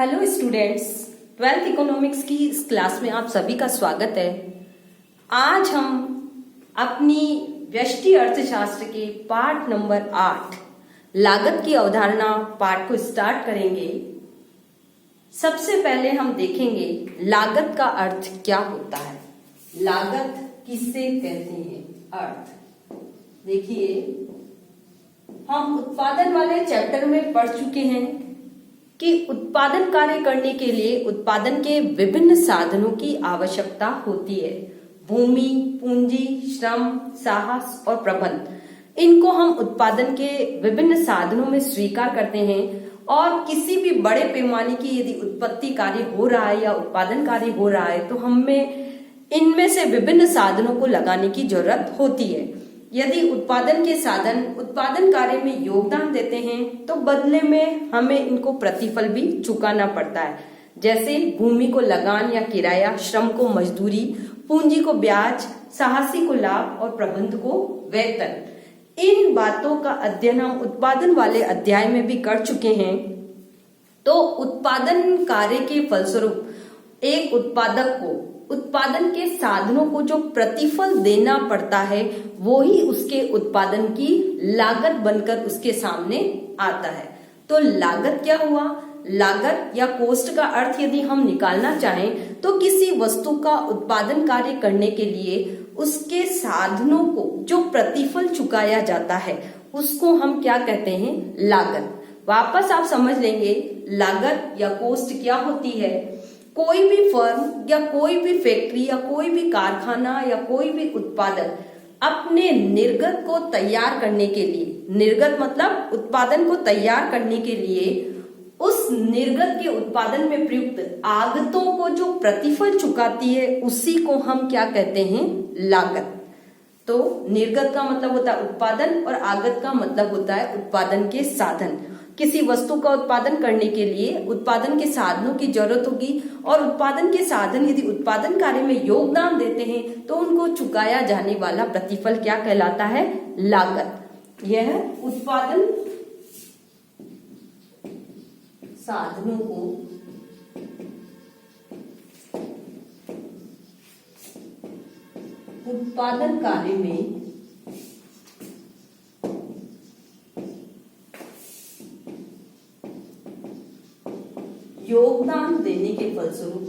Hello students, 12th economics की इस class में आप सभी का स्वागत है। आज हम अपनी व्यष्टि अर्थशास्त्र के पाठ नंबर 8 लागत की अवधारणा पाठ को स्टार्ट करेंगे। सबसे पहले हम देखेंगे लागत का अर्थ क्या होता है, लागत किसे कहते हैं। अर्थ देखिए, हम उत्पादन वाले चैप्टर में पढ़ चुके हैं कि उत्पादन कार्य करने के लिए उत्पादन के विभिन्न साधनों की आवश्यकता होती है। भूमि, पूंजी, श्रम, साहस और प्रबंध, इनको हम उत्पादन के विभिन्न साधनों में स्वीकार करते हैं। और किसी भी बड़े पैमाने की यदि उत्पत्ति कार्य हो रहा है या उत्पादन कार्य हो रहा है तो हमें इनमें से विभिन्न साधनों को लगाने की जरूरत होती है। यदि उत्पादन के साधन उत्पादन कार्य में योगदान देते हैं तो बदले में हमें इनको प्रतिफल भी चुकाना पड़ता है, जैसे भूमि को लगान या किराया, श्रम को मजदूरी, पूंजी को ब्याज, साहसी को लाभ और प्रबंध को वेतन। इन बातों का अध्ययन हम उत्पादन वाले अध्याय में भी कर चुके हैं। तो उत्पादन कार्य के फलस्वरूप एक उत्पादक को उत्पादन के साधनों को जो प्रतिफल देना पड़ता है वो ही उसके उत्पादन की लागत बनकर उसके सामने आता है। तो लागत क्या हुआ? लागत या कोस्ट का अर्थ यदि हम निकालना चाहें तो किसी वस्तु का उत्पादन कार्य करने के लिए उसके साधनों को जो प्रतिफल चुकाया जाता है उसको हम क्या कहते हैं? लागत। वापस आप समझ लेंगे लागत या कोस्ट क्या होती है। कोई भी फर्म या कोई भी फैक्ट्री या कोई भी कारखाना या कोई भी उत्पादक अपने निर्गत को तैयार करने के लिए, निर्गत मतलब उत्पादन को तैयार करने के लिए उस निर्गत के उत्पादन में प्रयुक्त आगतों को जो प्रतिफल चुकाती है उसी को हम क्या कहते हैं? लागत। तो निर्गत का मतलब होता है उत्पादन और आगत का मतलब होता है उत्पादन के साधन। किसी वस्तु का उत्पादन करने के लिए उत्पादन के साधनों की जरूरत होगी और उत्पादन के साधन यदि उत्पादन कार्य में योगदान देते हैं तो उनको चुकाया जाने वाला प्रतिफल क्या कहलाता है? लागत। यह उत्पादन साधनों को उत्पादन कार्य में योगदान देने के फलस्वरूप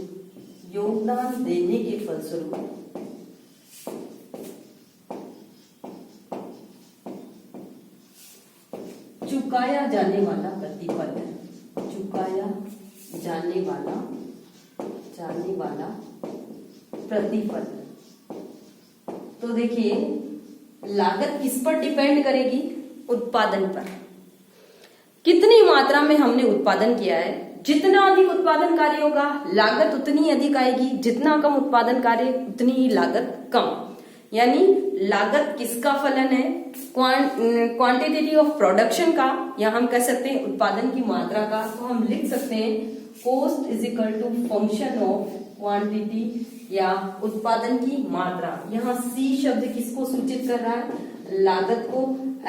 चुकाया जाने वाला प्रतिफल है, चुकाया जाने वाला प्रतिफल। तो देखिए, लागत किस पर डिपेंड करेगी? उत्पादन पर। कितनी मात्रा में हमने उत्पादन किया है, जितना अधिक उत्पादन कार्य होगा लागत उतनी अधिक आएगी, जितना कम उत्पादन कार्य उतनी ही लागत कम। यानी लागत किसका फलन है? क्वांटिटी ऑफ प्रोडक्शन का, या हम कह सकते हैं उत्पादन की मात्रा का। तो हम लिख सकते हैं cost is equal to function of quantity या उत्पादन की मात्रा। यहाँ C शब्द किसको सूचित कर रहा है? लागत को।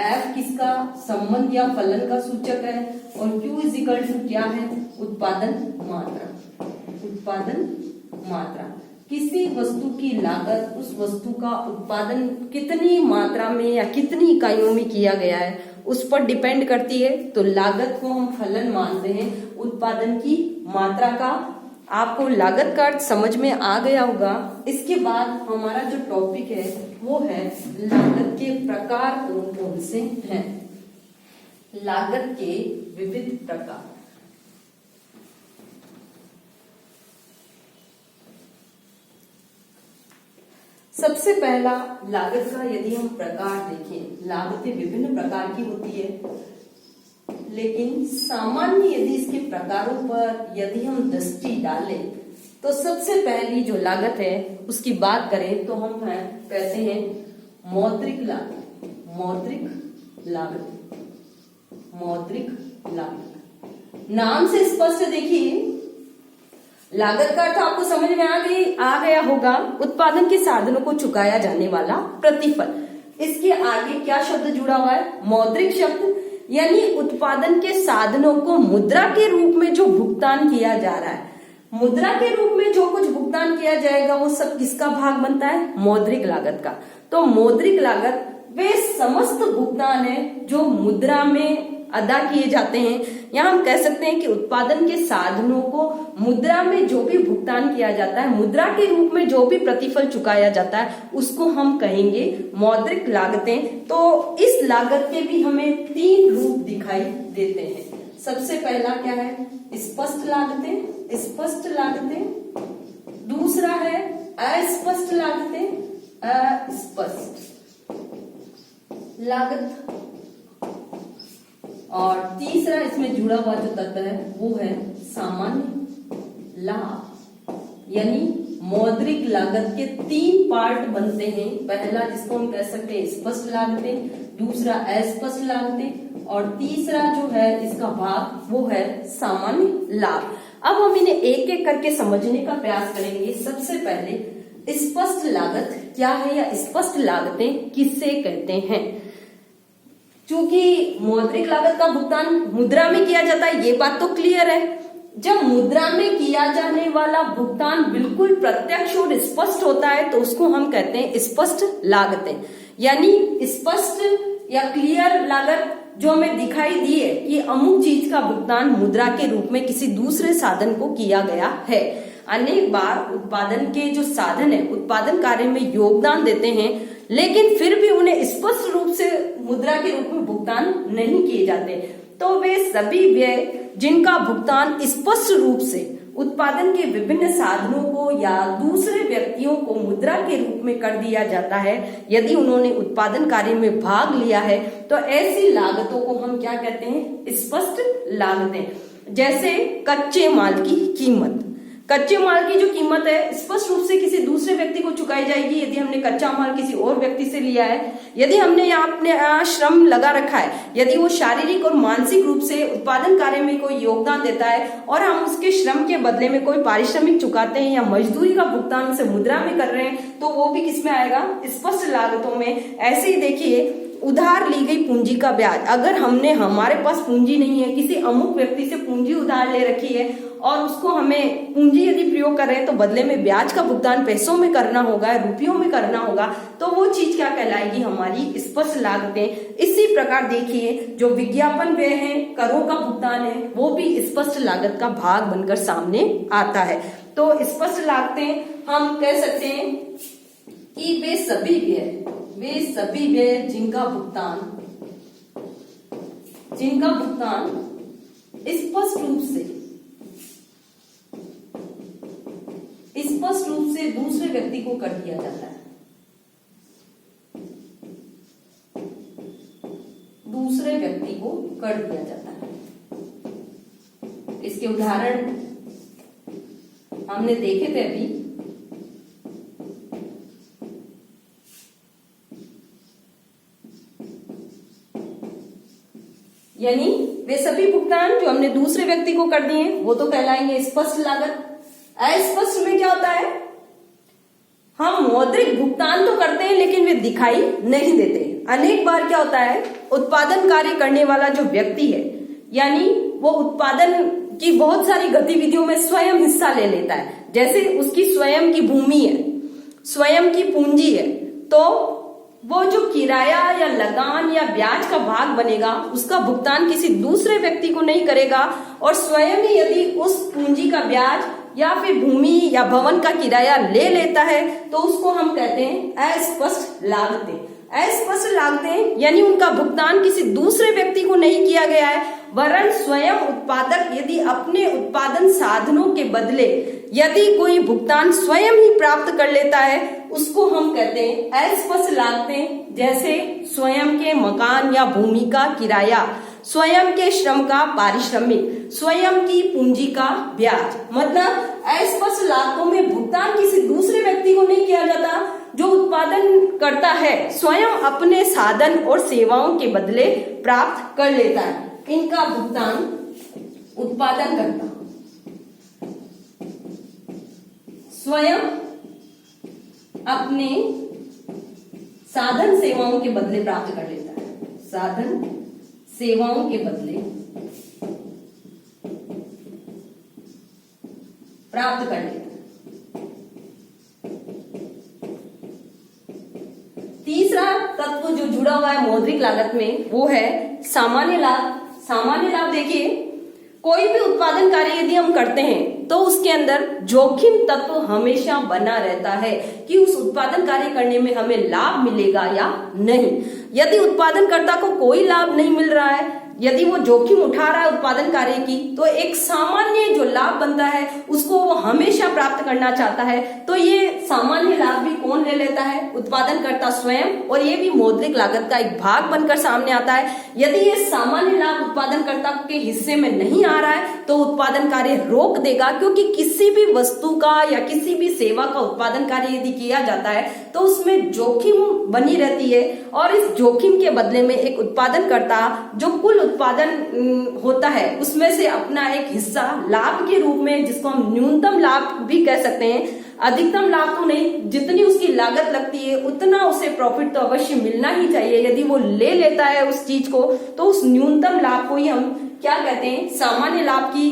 F किसका? संबंध या फलन का सूचक है। और Q इज इक्वल टू क्या है? उत्पादन मात्रा। उत्पादन मात्रा, किसी वस्तु की लागत उस वस्तु का उत्पादन कितनी मात्रा में या कितनी इकाइयों में किया गया है उस पर डिपेंड करती है। तो लागत को हम फलन मानते हैं उत्पादन की मात्रा का। आपको लागत का अर्थ समझ में आ गया होगा। इसके बाद हमारा जो टॉपिक है वो है लागत के प्रकार कौन कौन से हैं। लागत के विविध प्रकार। सबसे पहला लागत का यदि हम प्रकार देखें, लागतें विभिन्न प्रकार की होती है, लेकिन सामान्य यदि इसके प्रकारों पर यदि हम दृष्टि डालें तो सबसे पहली जो लागत है उसकी बात करें तो हम कहते हैं मौद्रिक लागत। मौद्रिक लागत नाम से स्पष्ट देखिए, लागत का अर्थ आपको समझ में आ गया होगा। उत्पादन के साधनों को चुकाया जाने वाला प्रतिफल। इसके आगे क्या शब्द जुड़ा हुआ है? मौद्रिक शब्द। यानी उत्पादन के साधनों को मुद्रा के रूप में जो भुगतान किया जा रहा है, मुद्रा के रूप में जो कुछ भुगतान किया जाएगा वो सब किसका भाग बनता है? मौद्रिक लागत का। तो मौद्रिक लागत वे समस्त भुगतान है जो मुद्रा में अदा किए जाते हैं। यहाँ हम कह सकते हैं कि उत्पादन के साधनों को मुद्रा में जो भी भुगतान किया जाता है, मुद्रा के रूप में जो भी प्रतिफल चुकाया जाता है, उसको हम कहेंगे मौद्रिक लागतें। तो इस लागत के भी हमें 3 रूप दिखाई देते हैं। सबसे पहला क्या है? स्पष्ट लागतें, स्पष्ट लागतें। दूसरा है अस्पष्ट लागतें, अस्पष्ट लागत। और तीसरा इसमें जुड़ा हुआ जो तत्व है वो है सामान्य लाभ। यानी मौद्रिक लागत के 3 पार्ट बनते हैं। पहला जिसको हम कह सकते हैं स्पष्ट लागतें, दूसरा अस्पष्ट लागतें, और तीसरा जो है इसका भाग वो है सामान्य लाभ। अब हम इन्हें एक एक करके समझने का प्रयास करेंगे। सबसे पहले स्पष्ट लागत क्या है या स्पष्ट लागतें किससे कहते हैं? चूंकि मौद्रिक लागत का भुगतान मुद्रा में किया जाता है, ये बात तो क्लियर है। जब मुद्रा में किया जाने वाला भुगतान बिल्कुल प्रत्यक्ष और स्पष्ट होता है तो उसको हम कहते हैं स्पष्ट लागतें। यानी स्पष्ट या क्लियर लागत जो हमें दिखाई दी है कि अमुक चीज का भुगतान मुद्रा के रूप में किसी दूसरे साधन को किया गया है। अनेक बार उत्पादन के जो साधन है उत्पादन कार्य में योगदान देते हैं, लेकिन फिर भी उन्हें स्पष्ट रूप से मुद्रा के रूप में भुगतान नहीं किए जाते। तो वे सभी व्यय जिनका भुगतान स्पष्ट रूप से उत्पादन के विभिन्न साधनों को या दूसरे व्यक्तियों को मुद्रा के रूप में कर दिया जाता है, यदि उन्होंने उत्पादन कार्य में भाग लिया है, तो ऐसी लागतों को हम क्या कहते हैं? स्पष्ट लागतें। जैसे कच्चे माल की कीमत, कच्चे माल की जो कीमत है स्पष्ट रूप से किसी दूसरे व्यक्ति को चुकाई जाएगी यदि हमने कच्चा माल किसी और व्यक्ति से लिया है। यदि हमने यहाँ अपने श्रम लगा रखा है, यदि वो शारीरिक और मानसिक रूप से उत्पादन कार्य में कोई योगदान देता है और हम उसके श्रम के बदले में कोई पारिश्रमिक चुकाते हैं या मजदूरी का भुगतान उसे मुद्रा में कर रहे हैं, तो वो भी किसमें आएगा? स्पष्ट लागतों में। ऐसे ही देखिए उधार ली गई पूंजी का ब्याज। अगर हमने हमारे पास पूंजी नहीं है, किसी अमुक व्यक्ति से पूंजी उधार ले रखी है और उसको हमें पूंजी यदि प्रयोग कर रहे हैं तो बदले में ब्याज का भुगतान पैसों में करना होगा, रुपयों में करना होगा, तो वो चीज क्या कहलाएगी? हमारी स्पष्ट लागतें। इसी प्रकार देखिए जो विज्ञापन व्यय है, करों का भुगतान है, वो भी स्पष्ट लागत का भाग बनकर सामने आता है। तो स्पष्ट लागतें हम कह सकते हैं कि वे सभी व्यय जिनका भुगतान स्पष्ट रूप से दूसरे व्यक्ति को कर दिया जाता है, दूसरे व्यक्ति को कर दिया जाता है। इसके उदाहरण हमने देखे थे अभी। यानी वे सभी भुगतान जो हमने दूसरे व्यक्ति को कर दिए वो तो कहलाएंगे स्पष्ट लागत। अस्पष्ट में क्या होता है? हम मौद्रिक भुगतान तो करते हैं लेकिन वे दिखाई नहीं देते। अनेक बार क्या होता है, उत्पादन कार्य करने वाला जो व्यक्ति है, यानी वो उत्पादन की बहुत सारी गतिविधियों में स्वयं हिस्सा ले लेता है। जैसे उसकी स्वयं की भूमि है, स्वयं की पूंजी है, तो वो जो किराया या लगान या ब्याज का भाग बनेगा उसका भुगतान किसी दूसरे व्यक्ति को नहीं करेगा, और स्वयं ही यदि उस पूंजी का ब्याज या फिर भूमि या भवन का किराया ले लेता है तो उसको हम कहते हैं अस्पष्ट लागतें। अस्पष्ट लागतें यानी उनका भुगतान किसी दूसरे व्यक्ति को नहीं किया गया है, वरन स्वयं उत्पादक यदि अपने उत्पादन साधनों के बदले यदि कोई भुगतान स्वयं ही प्राप्त कर लेता है उसको हम कहते हैं अस्पष्ट लागतें। जैसे स्वयं के मकान या भूमि का किराया, स्वयं के श्रम का पारिश्रमिक, स्वयं की पूंजी का ब्याज। मतलब अस्पष्ट लागतों में भुगतान किसी दूसरे व्यक्ति को नहीं किया जाता, जो उत्पादन करता है स्वयं अपने साधन और सेवाओं के बदले प्राप्त कर लेता है। इनका भुगतान उत्पादन करता स्वयं अपने साधन सेवाओं के बदले प्राप्त कर लेता है, साधन सेवाओं के बदले प्राप्त कर लेता है। तीसरा तत्व जो जुड़ा हुआ है मौद्रिक लागत में वो है सामान्य लाभ। सामान्य लाभ देखिए, कोई भी उत्पादन कार्य यदि हम करते हैं तो उसके अंदर जोखिम तत्व हमेशा बना रहता है कि उस उत्पादन कार्य करने में हमें लाभ मिलेगा या नहीं। यदि उत्पादनकर्ता को कोई लाभ नहीं मिल रहा है, यदि वो जोखिम उठा रहा है उत्पादन कार्य की, तो एक सामान्य जो लाभ बनता है उसको वो हमेशा प्राप्त करना चाहता है। तो ये सामान्य लाभ भी कौन ले लेता है? उत्पादनकर्ता स्वयं, और ये भी मौद्रिक लागत का एक भाग बनकर सामने आता है। यदि ये सामान्य लाभ उत्पादनकर्ता के हिस्से में नहीं आ रहा है तो उत्पादन कार्य रोक देगा, क्योंकि किसी भी वस्तु का या किसी भी सेवा का उत्पादन कार्य यदि किया जाता है तो उसमें जोखिम बनी रहती है, और इस जोखिम के बदले में एक उत्पादनकर्ता जो कुल उत्पादन होता है उसमें से अपना एक हिस्सा लाभ के रूप में, जिसको हम न्यूनतम लाभ भी कह सकते हैं, अधिकतम लाभ तो नहीं, जितनी उसकी लागत लगती है उतना उसे प्रॉफिट तो अवश्य मिलना ही चाहिए। यदि वो ले लेता है उस चीज को तो उस न्यूनतम लाभ को ही हम क्या कहते हैं? सामान्य लाभ की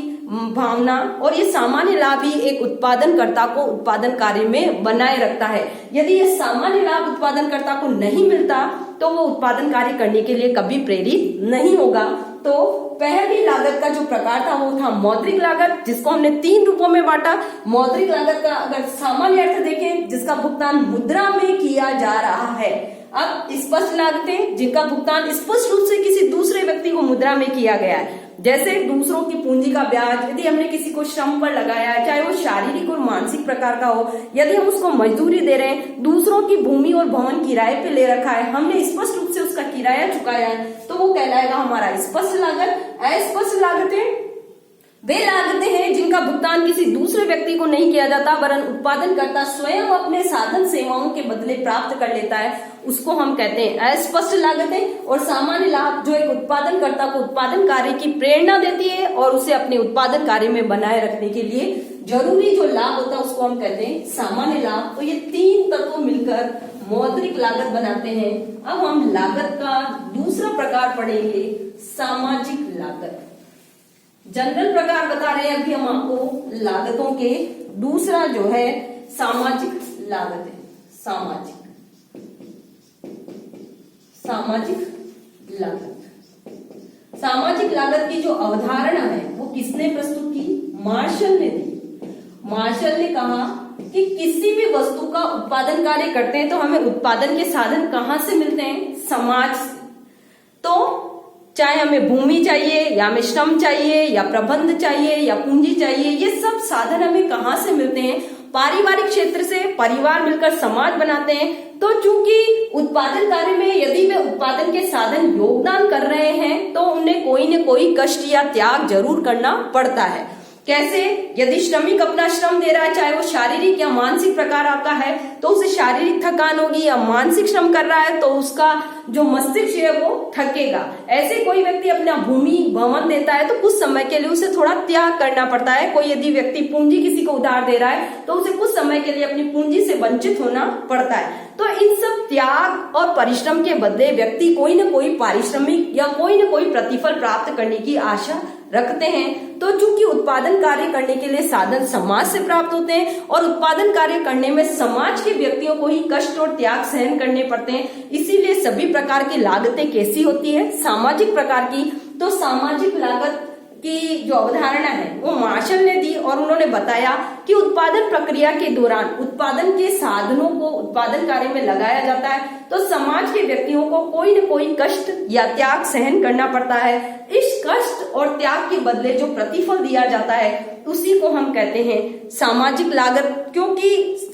भावना। और ये सामान्य लाभ ही एक उत्पादनकर्ता को उत्पादन कार्य में बनाए रखता है। यदि ये सामान्य लाभ उत्पादनकर्ता को नहीं मिलता तो वो उत्पादन कार्य करने के लिए कभी प्रेरित नहीं होगा। तो पहली लागत का जो प्रकार था वो था मौद्रिक लागत, जिसको हमने 3 रूपों में बांटा। मौद्रिक लागत का अगर सामान्य अर्थ देखें, जिसका भुगतान मुद्रा में किया जा रहा है। अब स्पष्ट लागतें, जिनका भुगतान स्पष्ट रूप से किसी दूसरे व्यक्ति को मुद्रा में किया गया है, जैसे दूसरों की पूंजी का ब्याज, यदि हमने किसी को श्रम पर लगाया है, चाहे वो शारीरिक और मानसिक प्रकार का हो, यदि हम उसको मजदूरी दे रहे हैं, दूसरों की भूमि और भवन किराए पे ले रखा है, हमने स्पष्ट रूप से उसका किराया चुकाया है, तो वो कहलाएगा हमारा स्पष्ट लागत। अस्पष्ट लागतें वे लागतें हैं जिनका भुगतान किसी दूसरे व्यक्ति को नहीं किया जाता, वरन उत्पादनकर्ता स्वयं अपने साधन सेवाओं के बदले प्राप्त कर लेता है, उसको हम कहते हैं अस्पष्ट लागतें। और सामान्य लाभ जो एक उत्पादनकर्ता को उत्पादन कार्य की प्रेरणा देती है और उसे अपने उत्पादन कार्य में बनाए रखने के लिए जरूरी जो लाभ होता है उसको हम कहते हैं सामान्य लाभ। तो ये 3 तत्व मिलकर मौद्रिक लागत बनाते हैं। अब हम लागत का दूसरा प्रकार पढ़ेंगे, सामाजिक लागत। जनरल प्रकार बता रहे हैं अभी हम आपको लागतों के। दूसरा जो है सामाजिक लागत है। सामाजिक लागत। सामाजिक लागत की जो अवधारणा है वो किसने प्रस्तुत की? मार्शल ने दी। मार्शल ने कहा कि किसी भी वस्तु का उत्पादन कार्य करते हैं तो हमें उत्पादन के साधन कहां से मिलते हैं? समाज से। तो चाहे हमें भूमि चाहिए या हमें श्रम चाहिए या प्रबंध चाहिए या पूंजी चाहिए, ये सब साधन हमें कहां से मिलते हैं? पारिवारिक क्षेत्र से। परिवार मिलकर समाज बनाते हैं। तो चूंकि उत्पादन कार्य में यदि वे उत्पादन के साधन योगदान कर रहे हैं तो उन्हें कोई न कोई कष्ट या त्याग जरूर करना पड़ता है। कैसे? यदि श्रमिक अपना श्रम दे रहा है, चाहे वो शारीरिक या मानसिक प्रकार का है, तो उसे शारीरिक थकान होगी, या मानसिक श्रम कर रहा है तो उसका जो मस्तिष्क है वो थकेगा। ऐसे कोई व्यक्ति अपना भूमि भवन देता है तो कुछ समय के लिए उसे थोड़ा त्याग करना पड़ता है। कोई यदि व्यक्ति पूंजी किसी को उधार दे रहा है तो उसे कुछ समय के लिए अपनी पूंजी से वंचित होना पड़ता है। तो इन सब त्याग और परिश्रम के बदले व्यक्ति कोई न कोई पारिश्रमिक या कोई न कोई प्रतिफल प्राप्त करने की आशा रखते हैं। तो चूंकि उत्पादन कार्य करने के लिए साधन समाज से प्राप्त होते हैं और उत्पादन कार्य करने में समाज के व्यक्तियों को ही कष्ट और त्याग सहन करने पड़ते हैं, इसीलिए सभी प्रकार की लागतें कैसी होती है? सामाजिक प्रकार की। तो सामाजिक लागत की जो अवधारणा है वो मार्शल ने दी और उन्होंने बताया कि उत्पादन प्रक्रिया के दौरान उत्पादन के साधनों को उत्पादन कार्य में लगाया जाता है तो समाज के व्यक्तियों को कोई न कोई कष्ट या त्याग सहन करना पड़ता है। इस कष्ट और त्याग के बदले जो प्रतिफल दिया जाता है उसी को हम कहते हैं सामाजिक लागत। क्योंकि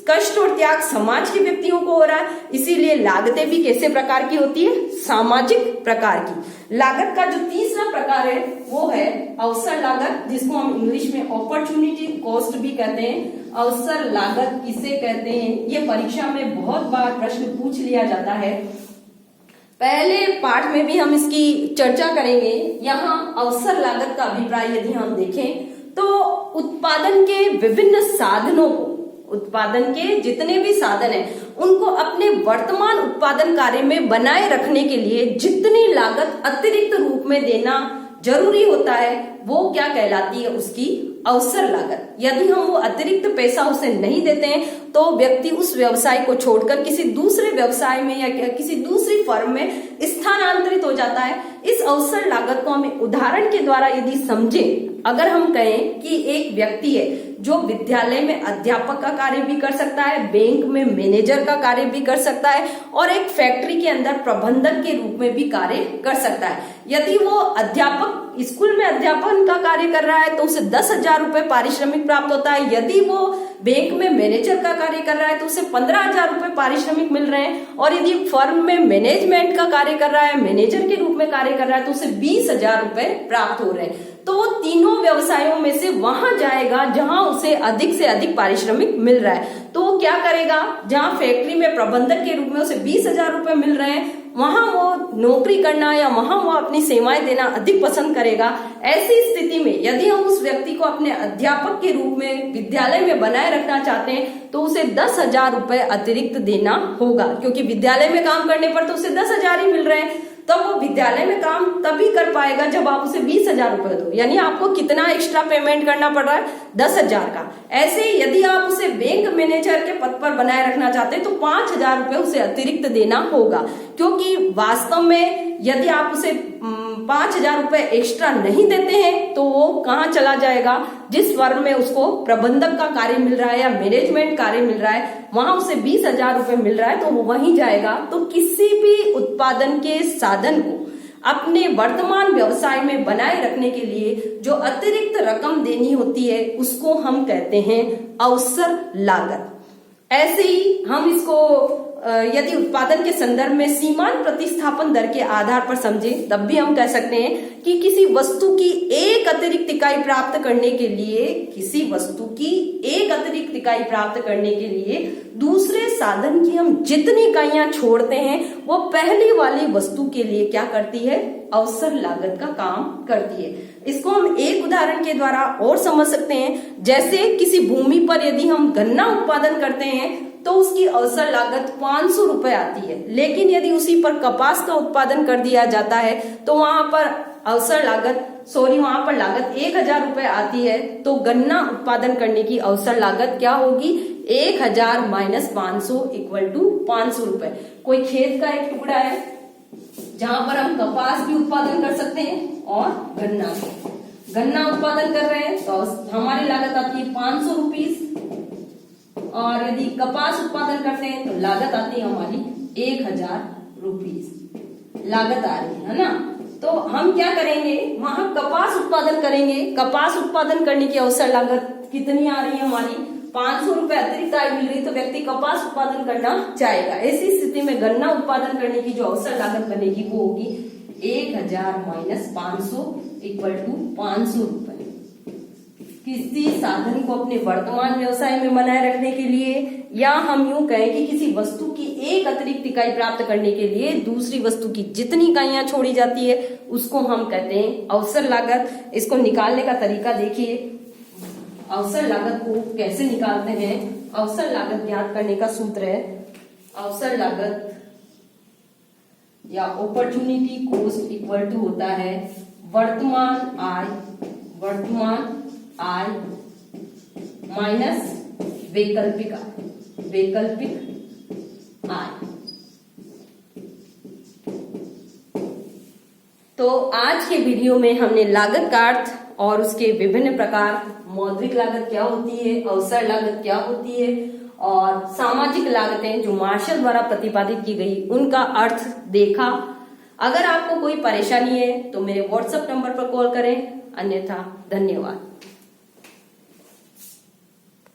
कष्ट और त्याग समाज के व्यक्तियों को हो रहा है, इसीलिए लागतें भी कैसे प्रकार की होती है? सामाजिक प्रकार की। लागत का जो तीसरा प्रकार है वो है अवसर लागत, जिसको हम इंग्लिश में अपॉर्चुनिटी कॉस्ट भी कहते हैं। अवसर लागत किसे कहते हैं? ये परीक्षा में बहुत बार प्रश्न पूछ लिया जाता है। पहले पाठ में भी हम इसकी चर्चा करेंगे। यहाँ अवसर लागत का अभिप्राय यदि हम देखें तो उत्पादन के विभिन्न साधनों को उत्पादन के जितने भी साधन हैं उनको अपने वर्तमान उत्पादन कार्य में बनाए रखने के लिए जितनी लागत अतिरिक्त रूप में देना जरूरी होता है वो क्या कहलाती है, उसकी अवसर लागत। यदि हम वो अतिरिक्त पैसा उसे नहीं देते हैं तो व्यक्ति उस व्यवसाय को छोड़कर किसी दूसरे व्यवसाय में या किसी दूसरी फर्म में स्थानांतरित हो जाता है। इस अवसर लागत को हमें उदाहरण के द्वारा यदि समझें, अगर हम कहें कि एक व्यक्ति है जो विद्यालय में अध्यापक का कार्य भी कर सकता है, बैंक में मैनेजर का कार्य भी कर सकता है और एक फैक्ट्री के अंदर प्रबंधक के रूप में भी कार्य कर सकता है। यदि वो अध्यापक स्कूल में अध्यापन का कार्य कर रहा है तो उसे 10,000 रुपए पारिश्रमिक प्राप्त होता है। यदि वो बैंक में मैनेजर का कार्य कर रहा है तो उसे 15,000 रुपए पारिश्रमिक मिल रहे हैं और यदि फर्म में मैनेजमेंट का कार्य कर रहा है, मैनेजर के रूप में कार्य कर रहा है तो उसे 20,000 रुपए प्राप्त हो रहे हैं। तो वो तीनों व्यवसायों में से वहां जाएगा जहां उसे अधिक से अधिक पारिश्रमिक मिल रहा है। तो वो क्या करेगा, जहां फैक्ट्री में प्रबंधक के रूप में उसे 20,000 रुपए मिल रहे हैं वहां वो नौकरी करना या वहां वो अपनी सेवाएं देना अधिक पसंद करेगा। ऐसी स्थिति में यदि हम उस व्यक्ति को अपने अध्यापक के रूप में विद्यालय में बनाए रखना चाहते हैं तो उसे 10,000 रुपए अतिरिक्त देना होगा, क्योंकि विद्यालय में काम करने पर तो उसे 10,000 ही मिल रहे हैं। तब वो विद्यालय में काम तभी कर पाएगा जब आप उसे 20,000 रुपए दो, यानी आपको कितना एक्स्ट्रा पेमेंट करना पड़ रहा है, 10,000 का। ऐसे ही यदि आप उसे बैंक मैनेजर के पद पर बनाए रखना चाहते हैं तो 5,000 रुपए उसे अतिरिक्त देना होगा, क्योंकि वास्तव में यदि आप उसे 5,000 रुपए एक्स्ट्रा नहीं देते हैं तो वो कहाँ चला जाएगा, जिस फर्म में उसको प्रबंधक का कार्य मिल रहा है या मैनेजमेंट कार्य मिल रहा है वहां उसे 20,000 रुपए मिल रहा है तो वो वहीं जाएगा। तो किसी भी उत्पादन के साधन को अपने वर्तमान व्यवसाय में बनाए रखने के लिए जो अतिरिक्त रकम देनी होती है उसको हम कहते हैं अवसर लागत। ऐसे ही हम इसको यदि उत्पादन के संदर्भ में सीमांत प्रतिस्थापन दर के आधार पर समझें तब भी हम कह सकते हैं कि किसी वस्तु की एक अतिरिक्त इकाई प्राप्त करने के लिए दूसरे साधन की हम जितनी इकाइयां छोड़ते हैं वो पहली वाली वस्तु के लिए क्या करती है, अवसर लागत का काम करती है। इसको हम एक उदाहरण के द्वारा और समझ सकते हैं। जैसे किसी भूमि पर यदि हम गन्ना उत्पादन करते हैं तो उसकी अवसर लागत 500 रुपए आती है, लेकिन यदि उसी पर कपास का उत्पादन कर दिया जाता है तो वहां पर लागत 1,000 रुपए आती है। तो गन्ना उत्पादन करने की अवसर लागत क्या होगी, 1,000 माइनस 500 इक्वल टू 500 रुपए। कोई खेत का एक टुकड़ा है जहां पर हम कपास भी उत्पादन कर सकते हैं और गन्ना उत्पादन कर रहे हैं तो हमारी लागत आती है 500 रुपीज, और यदि कपास उत्पादन करते हैं तो लागत आती है हमारी 1,000 रुपीज लागत आ रही है ना। तो हम क्या करेंगे, वहां कपास उत्पादन करेंगे। कपास उत्पादन करने की अवसर लागत कितनी आ रही है हमारी, 500 रुपए अतिरिक्त आय मिल रही, तो व्यक्ति कपास उत्पादन करना चाहेगा। ऐसी स्थिति में गन्ना उत्पादन करने की जो अवसर लागत बनेगी वो होगी 1,000 माइनस 500 इक्वल टू 500 रुपए। किसी साधन को अपने वर्तमान व्यवसाय में बनाए रखने के लिए, या हम यूं कहें कि किसी वस्तु की एक अतिरिक्त इकाई प्राप्त करने के लिए दूसरी वस्तु की जितनी इकाइयां छोड़ी जाती है उसको हम कहते हैं अवसर लागत। इसको निकालने का तरीका देखिए, अवसर लागत को कैसे निकालते हैं। अवसर लागत ज्ञात करने का सूत्र है, अवसर लागत या अपॉर्चुनिटी कॉस्ट इक्वल टू होता है वर्तमान आय माइनस वैकल्पिक आय। तो आज के वीडियो में हमने लागत का अर्थ और उसके विभिन्न प्रकार, मौद्रिक लागत क्या होती है, अवसर लागत क्या होती है और सामाजिक लागतें जो मार्शल द्वारा प्रतिपादित की गई उनका अर्थ देखा। अगर आपको कोई परेशानी है तो मेरे व्हाट्सएप नंबर पर कॉल करें, अन्यथा धन्यवाद।